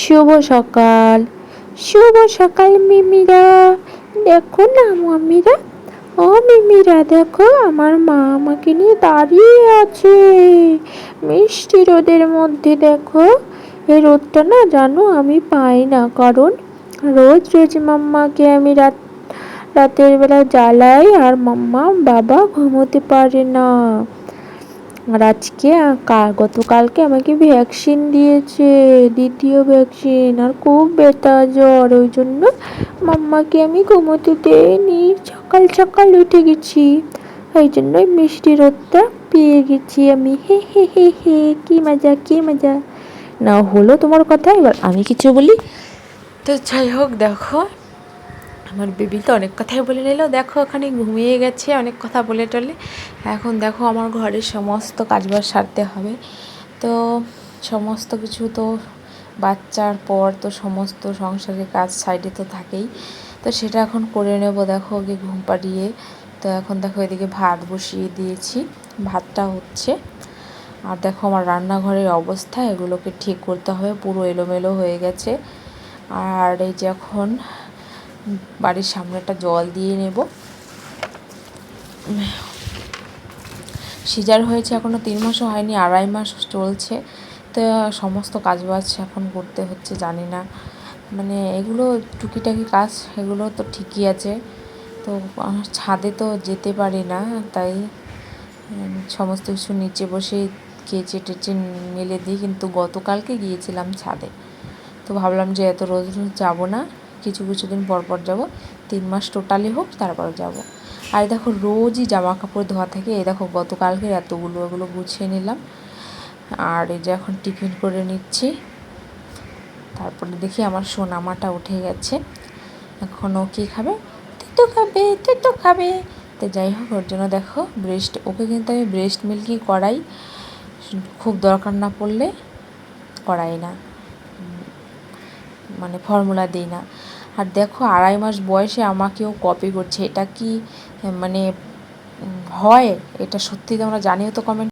শুভ সকাল। শুভ সকাল মিমিরা। দেখো না মামিরা, ও মিমিরা দেখো আমার মা আমাকে নিয়ে দাঁড়িয়ে আছে মিষ্টি রোদের মধ্যে। দেখো এই রোদটা না জানো আমি পাই না, কারণ রোজ রোজ মাম্মাকে আমি রাতের বেলা জ্বালাই আর মাম্মা বাবা ঘুমোতে পারে না। আর আজকে গতকালকে আমাকে ভ্যাকসিন দিয়েছে, দ্বিতীয় ভ্যাকসিন, আর খুব ব্যথা জ্বর, ওই জন্য মাম্মাকে আমি ঘুমোতে দেইনি, সকাল সকাল উঠে গেছি। এই জন্যই মিষ্টি রোদটা পেয়ে গেছি আমি। হে হে হে হে, কি মজা কি মজা। না হলো তোমার কথা, এবার আমি কিছু বলি। তো যাই হোক, দেখো আমার বেবি তো অনেক কথাই বলে নিল। দেখো ওখানে ঘুমিয়ে গেছে অনেক কথা বলে টলে। এখন দেখো আমার ঘরের সমস্ত কাজবাজ সারতে হবে। তো সমস্ত কিছু তো বাচ্চার পর তো সমস্ত সংসারের কাজ সাইডে তো থাকেই, তো সেটা এখন করে নেব। দেখো ওকে ঘুম পাড়িয়ে, তো এখন দেখো এদিকে ভাত বসিয়ে দিয়েছি, ভাতটা হচ্ছে। আর দেখো আমার রান্নাঘরের অবস্থা, এগুলোকে ঠিক করতে হবে, পুরো এলোমেলো হয়ে গেছে। আর এই যে এখন বাড়ির সামনেটা জল দিয়ে নেব। সিজার হয়েছে এখনও 3 মাসও হয়নি, 2.5 মাস চলছে। তো সমস্ত কাজবাজ এখন করতে হচ্ছে, জানি না মানে এগুলো টুকিটাকি কাজ, এগুলো তো ঠিকই আছে। তো ছাদে তো যেতে পারি না, তাই সমস্ত কিছু নিচে বসে কেচে টেচে মেলে দিই। কিন্তু গতকালকে গিয়েছিলাম ছাদে, তো ভাবলাম যে এত রোজ রোজ যাবো না, কিছু কিছু দিন পর পর যাবো, 3 মাস টোটালি হোক তারপর যাব। আর দেখো রোজই জামা কাপড় ধোয়া থাকে, এই দেখো গতকালকে এতগুলো এগুলো গুছিয়ে নিলাম। আর এই যে এখন টিফিন করে নিচ্ছি। তারপরে দেখি আমার সোনামাটা উঠে গেছে, এখন ও কী খাবে, তুই খাবে তুই তো খাবে। তো যাই হোক, ওর জন্য দেখো ওকে কিন্তু আমি ব্রেস্ট মিল্কই করাই, খুব দরকার না পড়লে করাই না, মানে ফর্মুলা দিই না। আর দেখো 2.5 মাস বয়সে আমাকেও কপি করছে, এটা কি মানে হয়? এটা সত্যি তোমরা জানিও তো কমেন্ট।